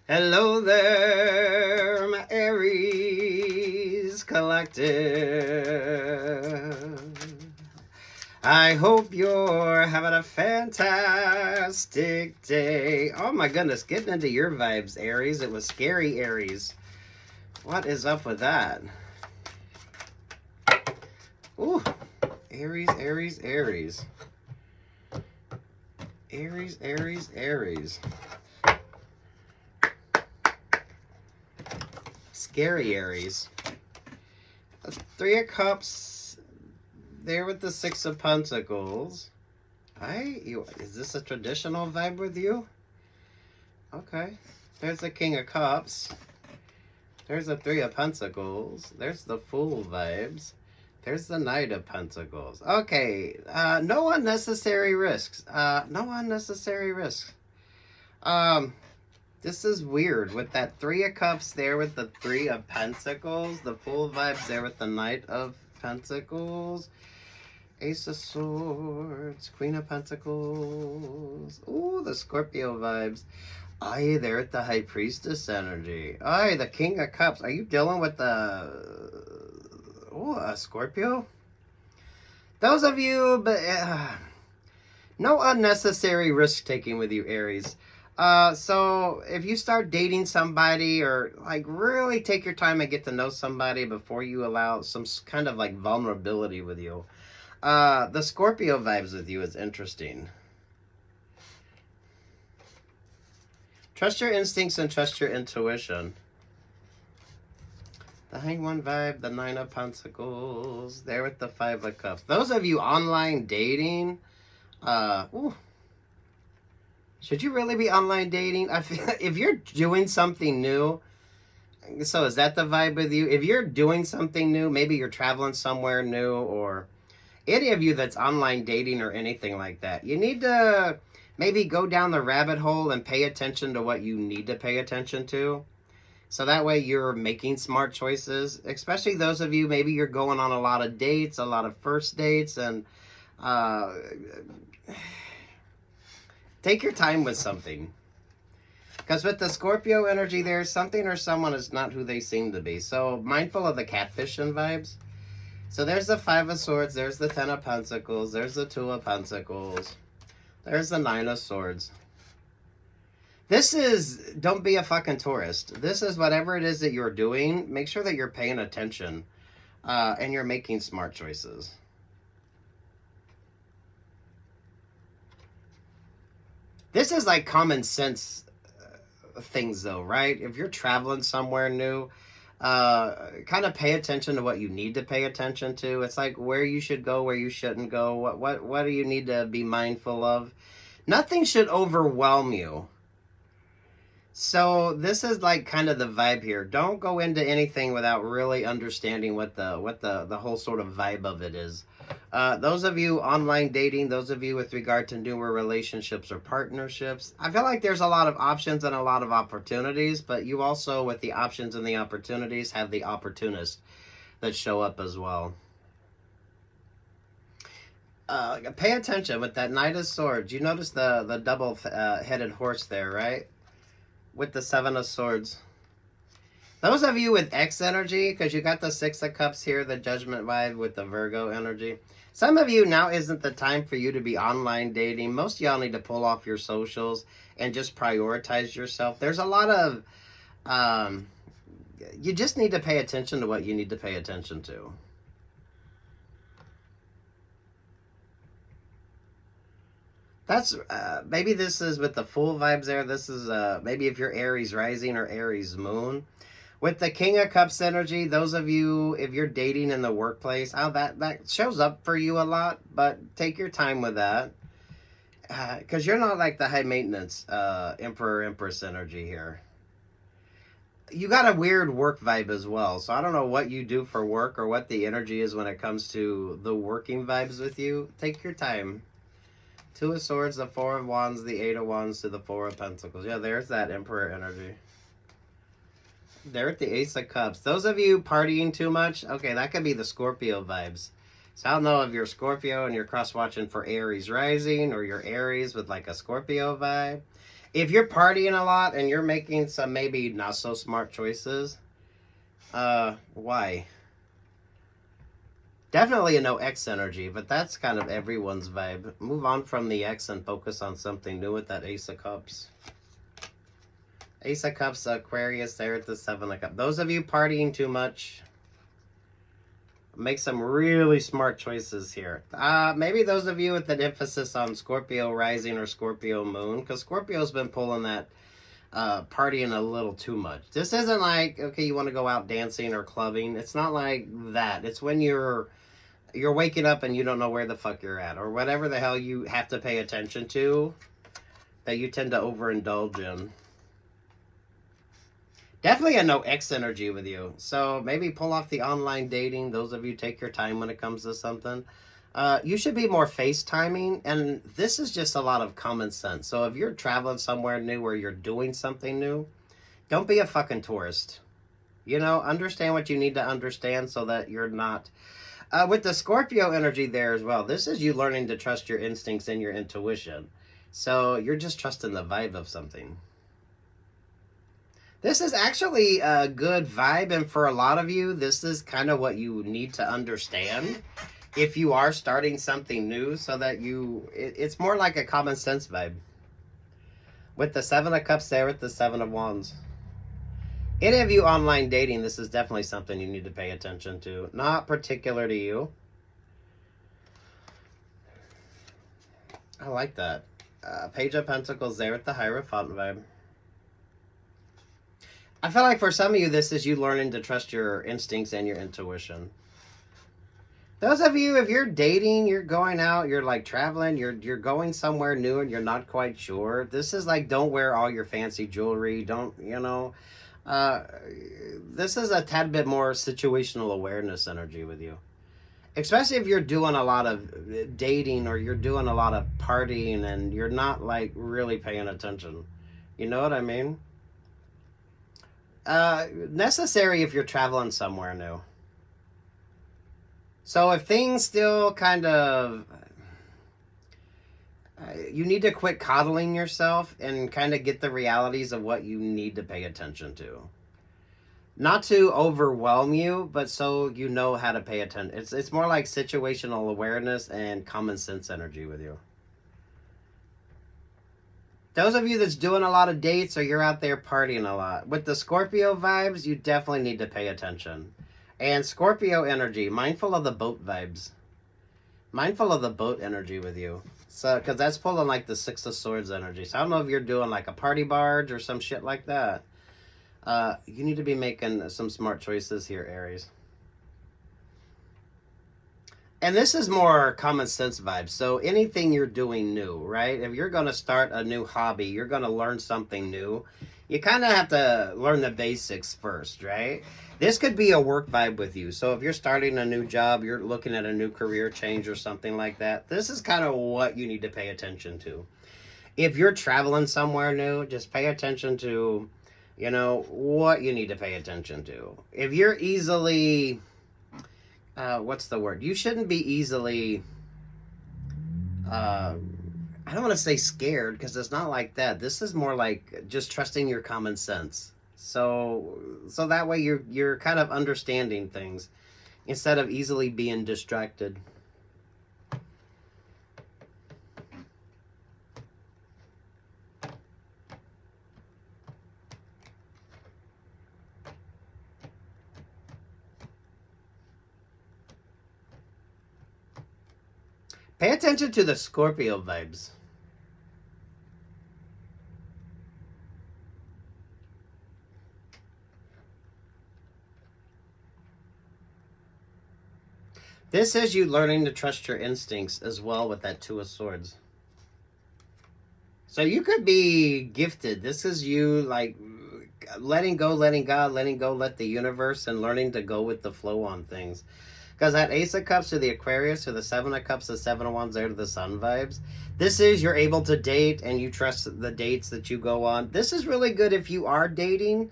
Hello there, my Aries collective. I hope you're having a fantastic day. Oh my goodness, getting into your vibes, Aries. It was Scary Aries. What is up with that? Ooh, Aries, Aries, Aries. Aries, Aries, Aries. Scary Aries. Three of Cups there with the Six of Pentacles. Is this a traditional vibe with you? Okay. There's the King of Cups. There's the Three of Pentacles. There's the Fool vibes. There's the Knight of Pentacles. Okay. No unnecessary risks. No unnecessary risks. This is weird with that Three of Cups there with the Three of Pentacles. The Fool vibes there with the Knight of Pentacles. Ace of Swords. Queen of Pentacles. Ooh, the Scorpio vibes. Aye, there at the High Priestess energy. Aye, the King of Cups. Are you dealing with the... Ooh, a Scorpio? Those of you... but no unnecessary risk-taking with you, Aries. So if you start dating somebody or like really take your time and get to know somebody before you allow some kind of like vulnerability with you, the Scorpio vibes with you is interesting. Trust your instincts and trust your intuition. The Hanged One vibe, the Nine of Pentacles, there with the Five of Cups. Those of you online dating, ooh. Should you really be online dating? I feel if you're doing something new, so is that the vibe with you? If you're doing something new, maybe you're traveling somewhere new, or any of you that's online dating or anything like that, you need to maybe go down the rabbit hole and pay attention to what you need to pay attention to. So that way you're making smart choices, especially those of you, maybe you're going on a lot of dates, a lot of first dates, and take your time with something. Because with the Scorpio energy there, something or someone is not who they seem to be. So mindful of the catfishing vibes. So there's the Five of Swords, there's the Ten of Pentacles, there's the Two of Pentacles, there's the Nine of Swords. This is, don't be a fucking tourist. This is whatever it is that you're doing, make sure that you're paying attention and you're making smart choices. This is like common sense things though, right? If you're traveling somewhere new, kind of pay attention to what you need to pay attention to. It's like where you should go, where you shouldn't go. What do you need to be mindful of? Nothing should overwhelm you. So this is like kind of the vibe here. Don't go into anything without really understanding what the whole sort of vibe of it is. Those of you online dating, those of you with regard to newer relationships or partnerships, I feel like there's a lot of options and a lot of opportunities, but you also, with the options and the opportunities, have the opportunists that show up as well. Pay attention with that Knight of Swords. You notice the double-headed horse there, right? With the Seven of Swords. Those of you with X energy, because you got the Six of Cups here, the Judgment vibe with the Virgo energy. Some of you, now isn't the time for you to be online dating. Most of y'all need to pull off your socials and just prioritize yourself. There's a lot of... you just need to pay attention to what you need to pay attention to. That's, maybe this is with the Fool vibes there. This is, maybe if you're Aries rising or Aries moon. With the King of Cups energy, those of you, if you're dating in the workplace, that shows up for you a lot, but take your time with that. Because you're not like the high maintenance Emperor, Empress energy here. You got a weird work vibe as well. So I don't know what you do for work or what the energy is when it comes to the working vibes with you. Take your time. Two of Swords, the Four of Wands, the Eight of Wands to the Four of Pentacles. Yeah, there's that Emperor energy. There at the Ace of Cups. Those of you partying too much, okay, that could be the Scorpio vibes. So I don't know if you're Scorpio and you're cross-watching for Aries rising, or you're Aries with like a Scorpio vibe. If you're partying a lot and you're making some maybe not so smart choices, why? Definitely a no X energy, but that's kind of everyone's vibe. Move on from the X and focus on something new with that Ace of Cups. Ace of Cups, Aquarius, there at the Seven of Cups. Those of you partying too much, make some really smart choices here. Maybe those of you with an emphasis on Scorpio rising or Scorpio moon, because Scorpio's been pulling that partying a little too much. This isn't like, okay, you want to go out dancing or clubbing. It's not like that. It's when you're waking up and you don't know where the fuck you're at, or whatever the hell you have to pay attention to that you tend to overindulge in. Definitely a no X energy with you. So maybe pull off the online dating. Those of you take your time when it comes to something. You should be more FaceTiming, and this is just a lot of common sense. So if you're traveling somewhere new or you're doing something new, don't be a fucking tourist. You know, understand what you need to understand so that you're not... with the Scorpio energy there as well, this is you learning to trust your instincts and your intuition. So you're just trusting the vibe of something. This is actually a good vibe, and for a lot of you, this is kind of what you need to understand if you are starting something new, so that it's more like a common sense vibe. With the Seven of Cups there with the Seven of Wands. Any of you online dating, this is definitely something you need to pay attention to. Not particular to you. I like that. Page of Pentacles there with the Hierophant vibe. I feel like for some of you, this is you learning to trust your instincts and your intuition. Those of you, if you're dating, you're going out, you're like traveling, you're going somewhere new and you're not quite sure. This is like, don't wear all your fancy jewelry. Don't, you know, this is a tad bit more situational awareness energy with you. Especially if you're doing a lot of dating or you're doing a lot of partying and you're not like really paying attention. You know what I mean? Necessary if you're traveling somewhere new. So if things still kind of... you need to quit coddling yourself and kind of get the realities of what you need to pay attention to. Not to overwhelm you, but so you know how to pay attention. It's more like situational awareness and common sense energy with you. Those of you that's doing a lot of dates or you're out there partying a lot, with the Scorpio vibes, you definitely need to pay attention. And Scorpio energy, mindful of the boat vibes. Mindful of the boat energy with you. So, because that's pulling like the Six of Swords energy. So I don't know if you're doing like a party barge or some shit like that. You need to be making some smart choices here, Aries. And this is more common sense vibes. So anything you're doing new, right? If you're going to start a new hobby, you're going to learn something new. You kind of have to learn the basics first, right? This could be a work vibe with you. So if you're starting a new job, you're looking at a new career change or something like that, this is kind of what you need to pay attention to. If you're traveling somewhere new, just pay attention to, you know, what you need to pay attention to. If you're easily... what's the word? You shouldn't be easily, I don't want to say scared, because it's not like that. This is more like just trusting your common sense. So that way you're kind of understanding things instead of easily being distracted. Pay attention to the Scorpio vibes. This is you learning to trust your instincts as well with that Two of Swords. So you could be gifted. This is you like letting go, letting God, letting go, let the universe, and learning to go with the flow on things. Because that Ace of Cups to the Aquarius or the Seven of Cups, the Seven of Wands there to the Sun vibes. This is you're able to date and you trust the dates that you go on. This is really good if you are dating.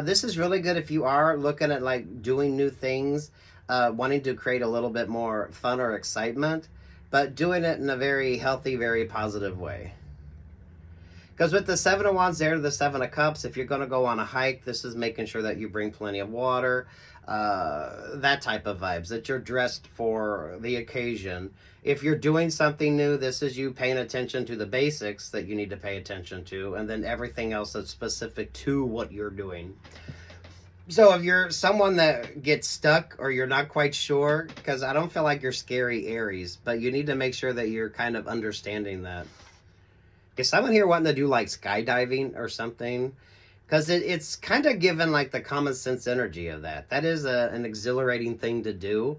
This is really good if you are looking at like doing new things, wanting to create a little bit more fun or excitement, but doing it in a very healthy, very positive way. Because with the Seven of Wands there to the Seven of Cups, if you're going to go on a hike, this is making sure that you bring plenty of water, that type of vibes, that you're dressed for the occasion. If you're doing something new, this is you paying attention to the basics that you need to pay attention to, and then everything else that's specific to what you're doing. So if you're someone that gets stuck or you're not quite sure, because I don't feel like you're scary Aries, but you need to make sure that you're kind of understanding that. Is someone here wanting to do like skydiving or something? Because it's kind of given like the common sense energy of that. That is an exhilarating thing to do.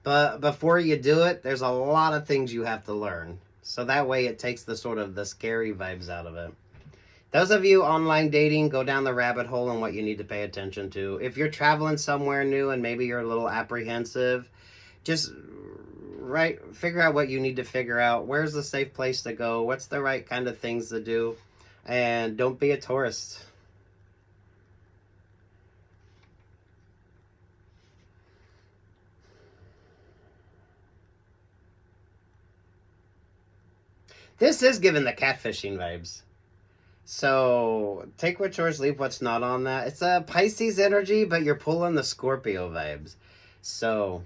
But before you do it, there's a lot of things you have to learn. So that way it takes the sort of the scary vibes out of it. Those of you online dating, go down the rabbit hole on what you need to pay attention to. If you're traveling somewhere new and maybe you're a little apprehensive, just figure out what you need to figure out. Where's the safe place to go? What's the right kind of things to do? And don't be a tourist. This is giving the catfishing vibes. So take what's yours, leave what's not on that. It's a Pisces energy, but you're pulling the Scorpio vibes. So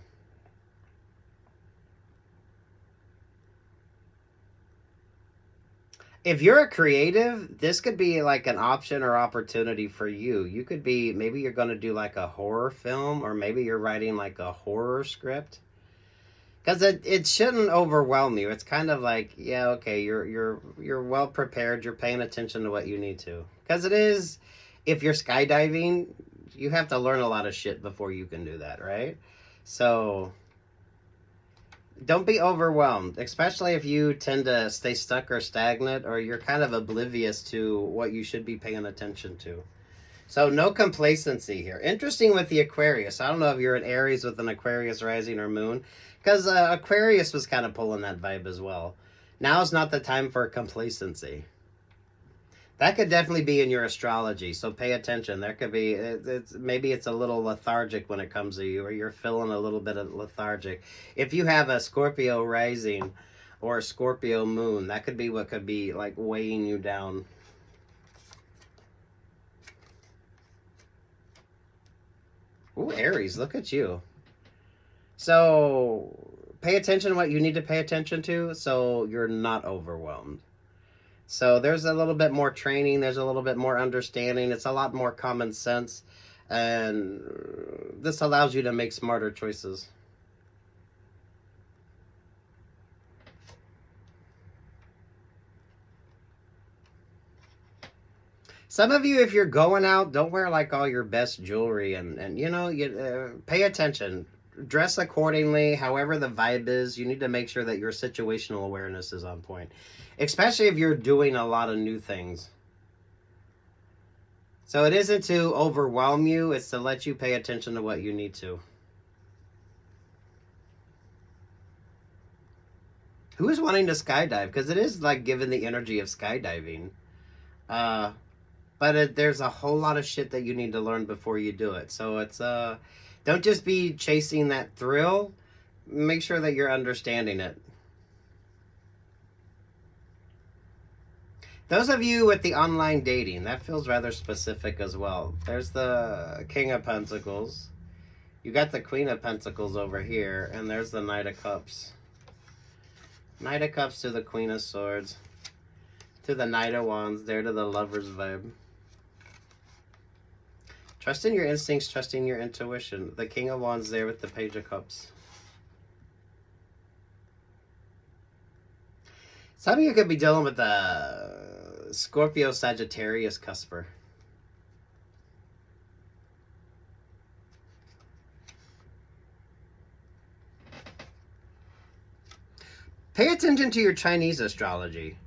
if you're a creative, this could be like an option or opportunity for you. You could be, maybe you're going to do like a horror film, or maybe you're writing like a horror script. Because it shouldn't overwhelm you. It's kind of like, yeah, okay, you're well prepared. You're paying attention to what you need to. Because it is, if you're skydiving, you have to learn a lot of shit before you can do that, right? So don't be overwhelmed, especially if you tend to stay stuck or stagnant, or you're kind of oblivious to what you should be paying attention to. So no complacency here. Interesting with the Aquarius. I don't know if you're an Aries with an Aquarius rising or moon, because Aquarius was kind of pulling that vibe as well. Now is not the time for complacency. That could definitely be in your astrology, so pay attention. There could be, maybe it's a little lethargic when it comes to you, or you're feeling a little bit of lethargic. If you have a Scorpio rising or a Scorpio moon, that could be what could be like weighing you down. Ooh, Aries, look at you. So pay attention to what you need to pay attention to so you're not overwhelmed. So there's a little bit more training, there's a little bit more understanding, it's a lot more common sense, and this allows you to make smarter choices. Some of you, if you're going out, don't wear like all your best jewelry, and you know, pay attention. Dress accordingly, however the vibe is. You need to make sure that your situational awareness is on point, especially if you're doing a lot of new things. So it isn't to overwhelm you, it's to let you pay attention to what you need to. Who is wanting to skydive? Because it is like given the energy of skydiving. But there's a whole lot of shit that you need to learn before you do it. So it's don't just be chasing that thrill. Make sure that you're understanding it. Those of you with the online dating, that feels rather specific as well. There's the King of Pentacles. You got the Queen of Pentacles over here, and there's the Knight of Cups. Knight of Cups to the Queen of Swords. To the Knight of Wands, there to the Lover's vibe. Trust in your instincts, trust in your intuition. The King of Wands there with the Page of Cups. Some of you could be dealing with the Scorpio Sagittarius cusper. Pay attention to your Chinese astrology.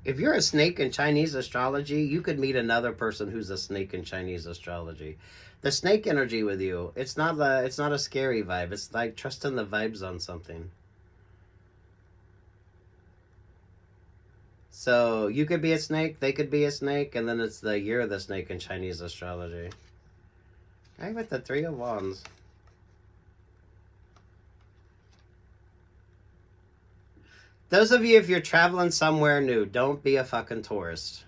If you're a snake in Chinese astrology, you could meet another person who's a snake in Chinese astrology. The snake energy with you, it's not a scary vibe. It's like trusting the vibes on something. So you could be a snake, they could be a snake, and then it's the year of the snake in Chinese astrology. Okay, with the Three of Wands. Those of you, if you're traveling somewhere new, don't be a fucking tourist.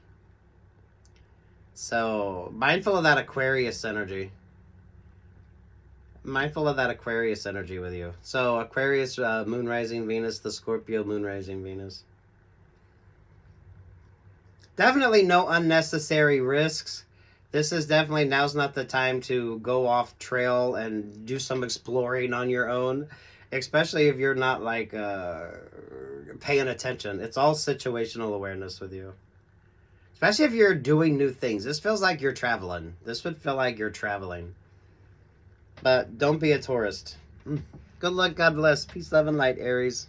So mindful of that Aquarius energy. Mindful of that Aquarius energy with you. So Aquarius, moon rising Venus, the Scorpio moon rising Venus. Definitely no unnecessary risks. This is definitely, now's not the time to go off trail and do some exploring on your own, especially if you're not like paying attention. It's all situational awareness with you. Especially if you're doing new things. This feels like you're traveling. This would feel like you're traveling. But don't be a tourist. Good luck. God bless. Peace, love, and light, Aries.